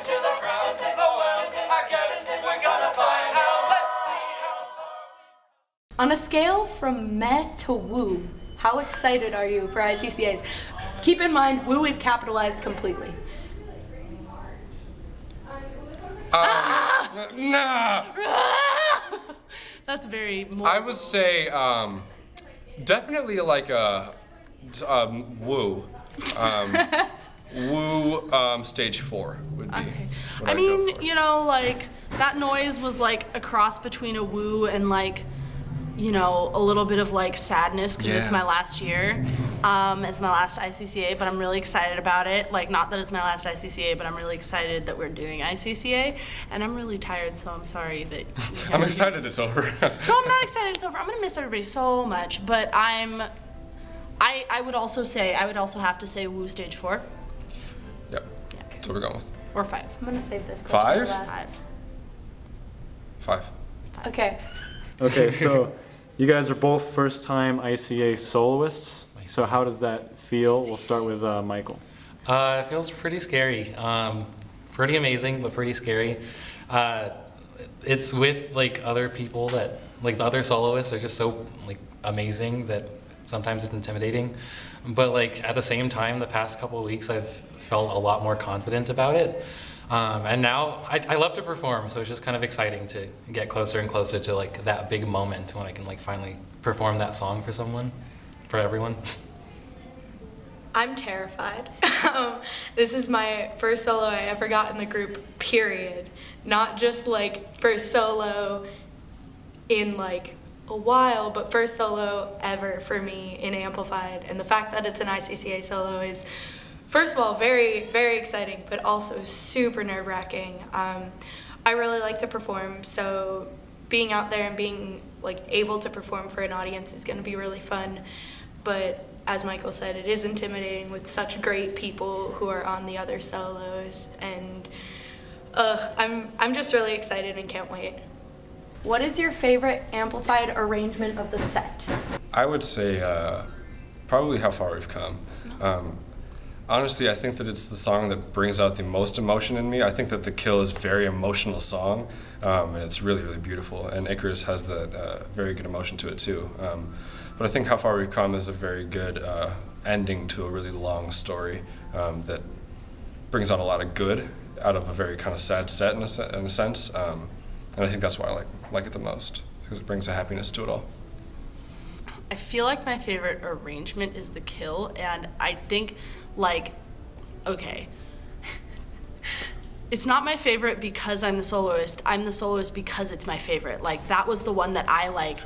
to the ground. Oh well, I guess we're gonna find out. Let's see how far. On a scale from meh to woo, how excited are you for ICCAs? Keep in mind, woo is capitalized completely. Nah. That's very I would say definitely like a woo. Woo stage 4 would be. Okay. what I I'd go mean, for. you know, like that noise was like a cross between a woo and like, you know, a little bit of like sadness because it's Yeah. my last year. It's my last ICCA, but I'm really excited about it. Like, not that it's my last ICCA, but I'm really excited that we're doing ICCA. And I'm really tired, so I'm sorry that. I'm excited it's over. No, I'm not excited it's over. I'm gonna miss everybody so much, but I would also have to say woo stage 4 Yep. That's what we're going with. or 5. I'm gonna save this question 5? for last. 5. Okay. Okay, so you guys are both first-time ICA soloists. So how does that feel? We'll start with Michael. It feels pretty scary. Pretty amazing, but pretty scary. It's with like other people that, like the other soloists are just so like amazing that sometimes it's intimidating. But like at the same time, the past couple of weeks, I've felt a lot more confident about it. And now I love to perform, so it's just kind of exciting to get closer and closer to like that big moment when I can like finally perform that song for someone, for everyone. I'm terrified. This is my first solo I ever got in the group, period. Not just like first solo in like a while, but first solo ever for me in Amplified. And the fact that it's an ICCA solo is, first of all, very, very exciting, but also super nerve-wracking. I really like to perform, so being out there and being like able to perform for an audience is gonna be really fun. But as Michael said, it is intimidating with such great people who are on the other solos, and I'm just really excited and can't wait. What is your favorite amplified arrangement of the set? I would say probably How Far We've Come. Honestly, I think that it's the song that brings out the most emotion in me. I think that The Kill is a very emotional song, and it's really, really beautiful. And Icarus has that very good emotion to it too. But I think How Far We've Come is a very good ending to a really long story that brings out a lot of good out of a very kind of sad set in a sense. And I think that's why I like it the most, because it brings a happiness to it all. I feel like my favorite arrangement is The Kill, and I think, like, okay, it's not my favorite because I'm the soloist. I'm the soloist because it's my favorite. Like, that was the one that I, like,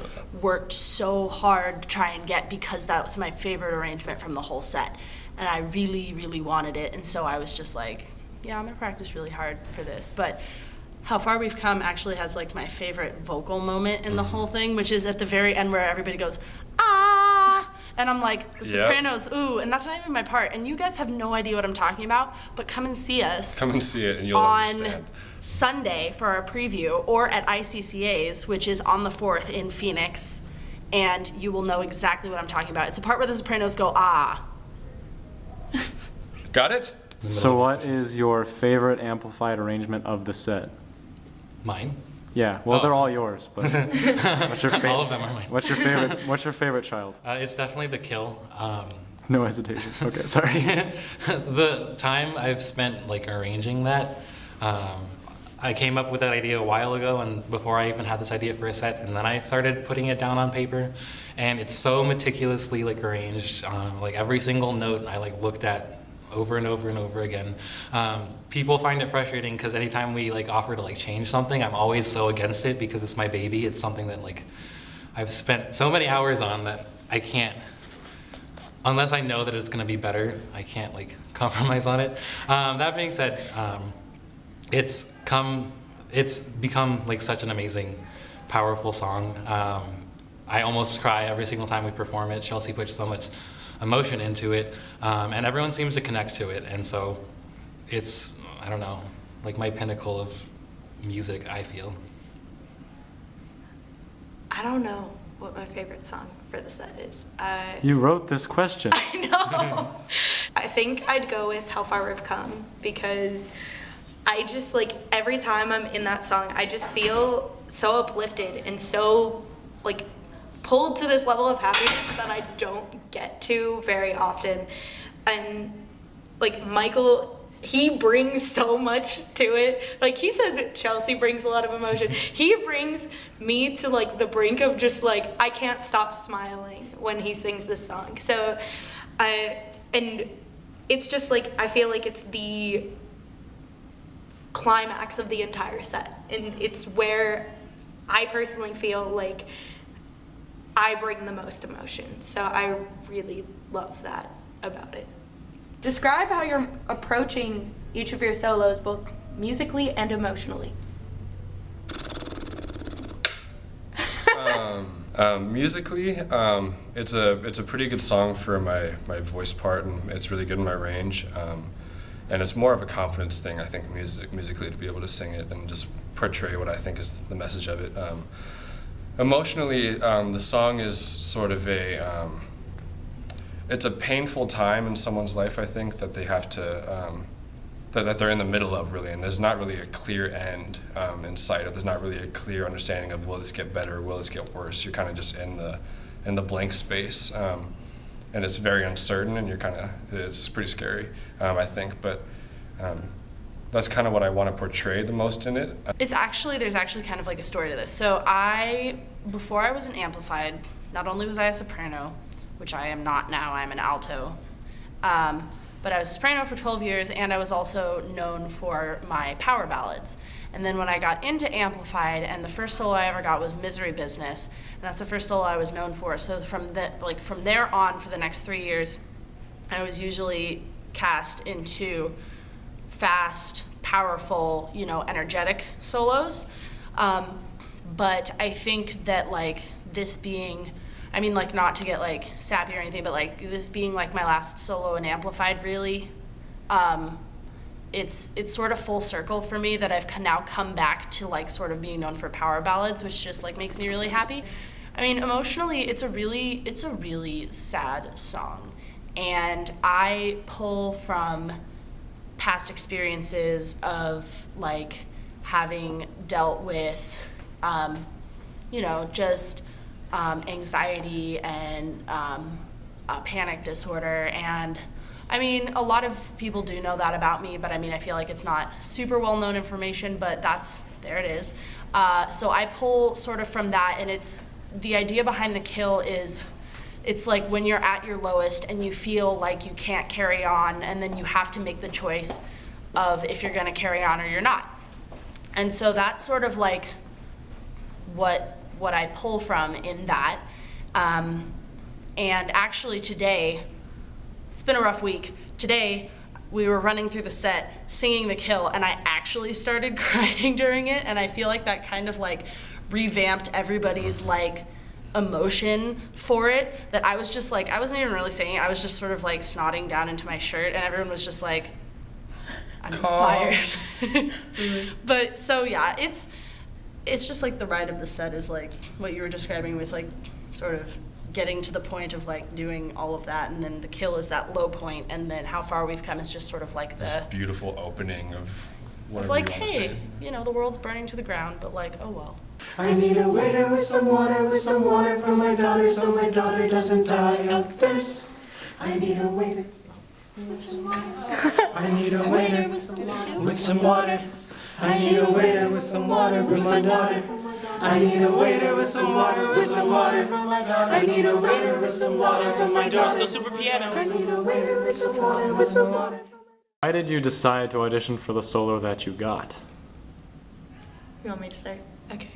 worked so hard to try and get because that was my favorite arrangement from the whole set. And I really, really wanted it, and so I was just like, yeah, I'm gonna practice really hard for this. But How Far We've Come actually has like my favorite vocal moment in the whole thing, which is at the very end where everybody goes, ah, and I'm like, the sopranos, ooh, and that's not even my part. And you guys have no idea what I'm talking about, but come and see us. Come and see it and you'll on understand. Sunday for our preview, or at ICCA's, which is on the 4th in Phoenix, and you will know exactly what I'm talking about. It's a part where the sopranos go, ah. Got it? So what is your favorite amplified arrangement of the set? Mine? Yeah, well, they're all yours, but what's your favorite? All of them are mine. What's your favorite child? It's definitely The Kill. No hesitation. Okay, sorry. The time I've spent like arranging that, I came up with that idea a while ago, and before I even had this idea for a set, and then I started putting it down on paper, and it's so meticulously like arranged. Like every single note I like looked at over and over and over again. People find it frustrating because anytime we like offer to like change something, I'm always so against it because it's my baby. It's something that like I've spent so many hours on that I can't, unless I know that it's gonna be better, I can't like compromise on it. That being said, it's become like such an amazing, powerful song. I almost cry every single time we perform it. Chelsea puts so much emotion into it, and everyone seems to connect to it, and so it's, I don't know, like my pinnacle of music, I feel. I don't know what my favorite song for the set is. You wrote this question. I know. I think I'd go with How Far We've Come because I just like every time I'm in that song, I just feel so uplifted and so like pulled to this level of happiness that I don't get to very often. And like Michael, he brings so much to it. Like he says that Chelsea brings a lot of emotion. He brings me to like the brink of just like, I can't stop smiling when he sings this song. So and it's just like, I feel like it's the climax of the entire set. And it's where I personally feel like I bring the most emotion. So I really love that about it. Describe how you're approaching each of your solos, both musically and emotionally. Musically, it's a pretty good song for my voice part, and it's really good in my range. And it's more of a confidence thing, I think, musically, to be able to sing it and just portray what I think is the message of it. Emotionally, the song is sort of it's a painful time in someone's life, I think, that they have to, that they're in the middle of, really, and there's not really a clear end in sight, or there's not really a clear understanding of, will this get better, will this get worse? You're kind of just in the blank space, and it's very uncertain, and it's pretty scary, I think, but that's kind of what I want to portray the most in it. There's actually kind of like a story to this. So before I was an amplified, not only was I a soprano, which I am not now, I'm an alto, but I was a soprano for 12 years, and I was also known for my power ballads. And then when I got into amplified, and the first solo I ever got was Misery Business, and that's the first solo I was known for. So from there on, for the next 3 years, I was usually cast into fast, powerful, energetic solos. But I think that this being, not to get sappy or anything, but this being my last solo in amplified, really, it's sort of full circle for me that I've now come back to sort of being known for power ballads, which just makes me really happy. Emotionally, it's a really sad song, and I pull from past experiences of having dealt with just anxiety and panic disorder, and a lot of people do know that about me, but I feel like it's not super well known information, but there it is. So I pull sort of from that, and it's the idea behind the kill is it's when you're at your lowest and you feel like you can't carry on, and then you have to make the choice of if you're going to carry on or you're not. And so that's sort of what I pull from in that. And actually today, it's been a rough week. Today, we were running through the set, singing the kill, and I actually started crying during it, and I feel like that kind of revamped everybody's emotion for it, that I was just I wasn't even really singing, I was just sort of snotting down into my shirt, and everyone was just I'm inspired. But so yeah, it's just the ride of the set is what you were describing with sort of getting to the point of doing all of that, and then the kill is that low point, and then how far we've come is just sort of this beautiful opening of whatever you want to hey, say. the world's burning to the ground, but oh well. I need a waiter with some water for my daughter, so my daughter doesn't die of thirst. I need a waiter with some water. I need a waiter with some water. I need a waiter with some water for my daughter. I need a waiter with some water for my daughter. I need a waiter with some water for my daughter. So super piano. I need a waiter with some water. Why did you decide to audition for the solo that you got? You want me to say? Okay.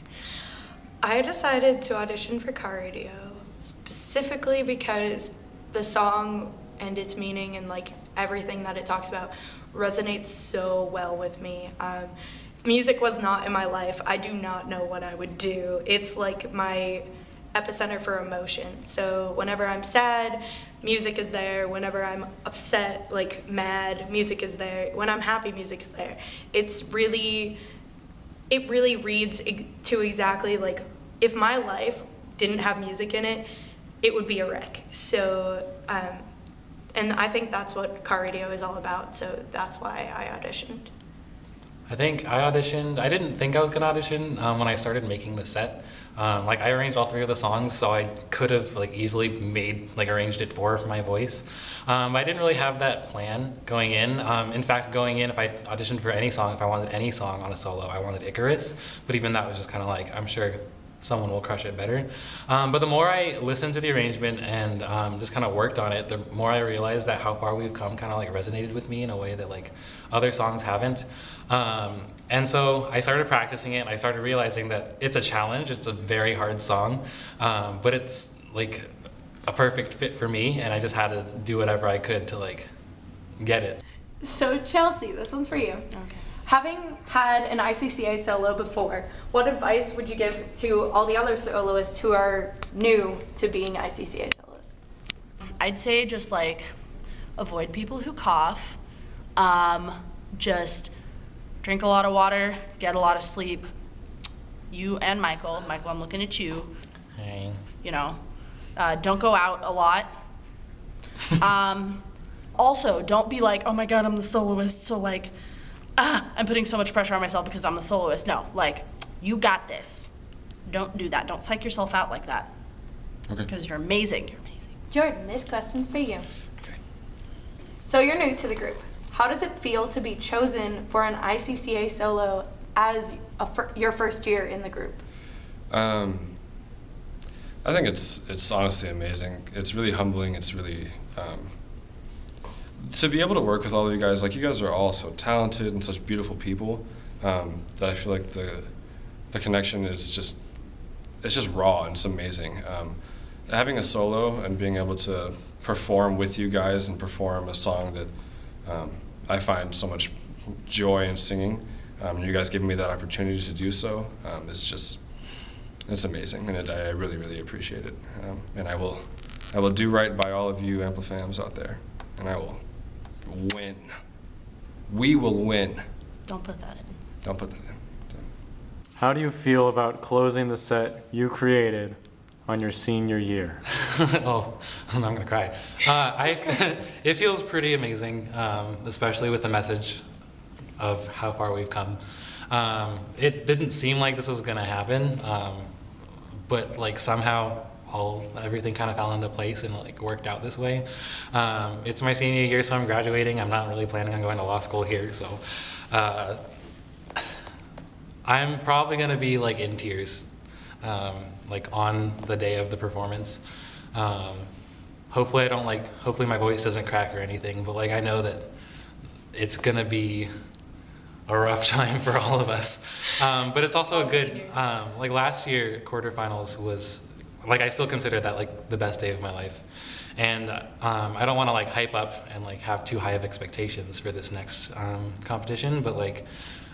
I decided to audition for Car Radio specifically because the song and its meaning and everything that it talks about resonates so well with me. If music was not in my life, I do not know what I would do. It's my epicenter for emotion. So whenever I'm sad, music is there. Whenever I'm upset, mad, music is there. When I'm happy, music is there. It really reads to exactly if my life didn't have music in it, it would be a wreck. So, and I think that's what Car Radio is all about. So that's why I auditioned. I think I auditioned. I didn't think I was gonna audition when I started making the set. Like I arranged all 3 of the songs, so I could have like easily arranged it for my voice. I didn't really have that plan going in. In fact, going in, if I auditioned for any song, if I wanted any song on a solo, I wanted Icarus. But even that was just kind of like, I'm sure someone will crush it better. But the more I listened to the arrangement and just kind of worked on it, the more I realized that how far we've come kind of like resonated with me in a way that like other songs haven't. And so I started practicing it and I started realizing that it's a challenge, it's a very hard song, but it's like a perfect fit for me and I just had to do whatever I could to like get it. So Chelsea, this one's for you. Okay. Having had an ICCA solo before, what advice would you give to all the other soloists who are new to being ICCA soloists? I'd say just like avoid people who cough, just drink a lot of water, get a lot of sleep. You and Michael, I'm looking at you. Hey. You know, don't go out a lot. Also, don't be like, oh my God, I'm the soloist, so like, I'm putting so much pressure on myself because I'm the soloist. No, like, you got this. Don't do that. Don't psych yourself out like that. Okay. Because you're amazing. You're amazing. Jordan, this question's for you. Okay. So you're new to the group. How does it feel to be chosen for an ICCA solo as your first year in the group? I think it's honestly amazing. It's really humbling. It's really to be able to work with all of you guys. Like, you guys are all so talented and such beautiful people that I feel like the connection is just raw and it's amazing. Having a solo and being able to perform with you guys and perform a song that I find so much joy in singing, and you guys giving me that opportunity to do so, it's amazing, and I really, really appreciate it. And I will do right by all of you Amplifams out there, and I will win. We will win. Don't put that in. Don't put that in. How do you feel about closing the set you created on your senior year? Oh, I'm gonna cry. It feels pretty amazing, especially with the message of how far we've come. It didn't seem like this was gonna happen, but like somehow everything kind of fell into place and like worked out this way. It's my senior year, so I'm graduating. I'm not really planning on going to law school here, so I'm probably gonna be like in tears. Like on the day of the performance. Hopefully my voice doesn't crack or anything, but like I know that it's gonna be a rough time for all of us. But it's also a good, like last year, quarterfinals was, like I still consider that like the best day of my life. And I don't wanna like hype up and like have too high of expectations for this next competition, but like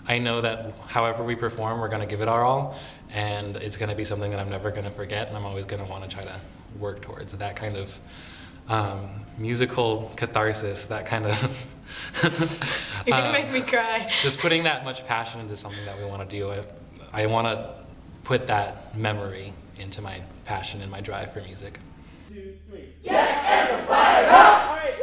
I know that however we perform, we're gonna give it our all, and it's gonna be something that I'm never gonna forget, and I'm always gonna wanna try to work towards that kind of musical catharsis, that kind of You're gonna make me cry. just putting that much passion into something that we wanna do. I wanna put that memory into my passion and my drive for music. 2, 3. Get amplified up! All right,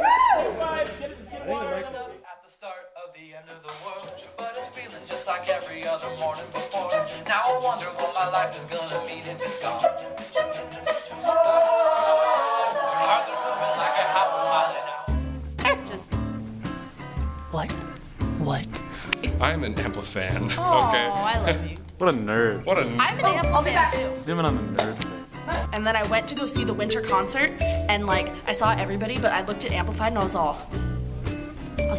2, 5, get water. At the start of the end of the world, but it's feeling just like every other morning before. Now I wonder what my life is gonna mean if it's gone. Hearts are moving like a half a mile an hour. Just what? I'm an Amplifan. Oh, Okay. I love you. What a nerd. What a I'm an Ample fan too. Zoom in on the nerd thing. And then I went to go see the winter concert, and like I saw everybody, but I looked at Amplified and I was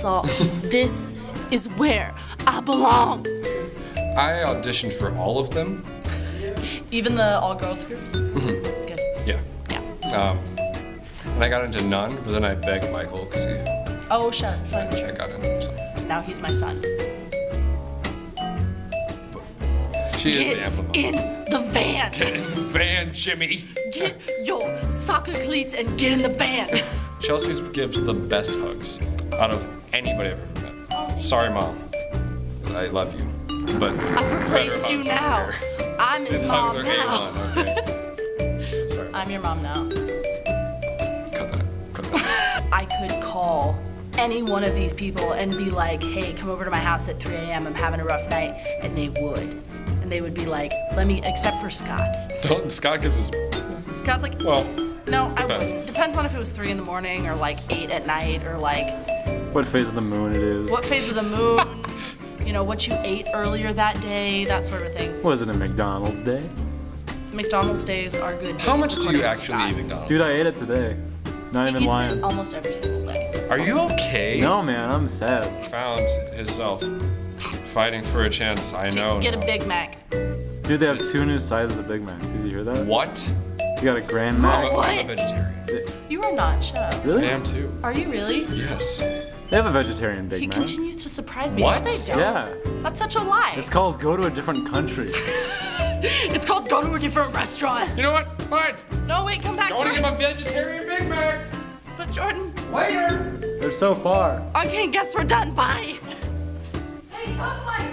all, this is where I belong. I auditioned for all of them. Even the all-girls groups? Mm-hmm. Good. Yeah. Yeah. And I got into none, but then I begged Michael because Oh, sorry. I got in. So. Now he's my son. She is the Get Amplifan. in the van. Get in the van, Jimmy. Get your soccer cleats and get in the van. Chelsea's gives the best hugs out of anybody I've ever met. Sorry, Mom. I love you. But I've replaced you now. I'm his His mom hugs are now. A1, okay. Sorry. I'm your mom now. Cut that. I could call any one of these people and be like, hey, come over to my house at 3 a.m. I'm having a rough night, and they would. And they would be like, except for Scott. Scott gives us, Scott's like, well, no, I depends. wouldn't. Depends on if it was 3 in the morning or like 8 at night or like What phase of the moon it is. what phase of the moon, you know, what you ate earlier that day, that sort of thing. Was it a McDonald's day? McDonald's days are good days. How much do according you to actually Scott. eat McDonald's? Dude, I ate it today. Not He even eats lying. it almost every single day. Are you okay? No, man, I'm sad. Found himself fighting for a chance. I know. Get a now. Big Mac. Dude, they have 2 new sizes of Big Mac. Did you hear that? What? You got a Grand Mac. What? I'm a vegetarian. You are not. Shut up. I Really? am too. Are you really? Yes. They have a vegetarian Big He Mac. continues to surprise me. What? No, they don't. Yeah. That's such a lie. It's called Go to a Different Country. It's called go to a different restaurant. You know what? Fine. No, wait, come back. I want to Jordan. get my vegetarian Big Macs. But Jordan. Later. They're so far. Okay, guess we're done. Bye. Hey, come my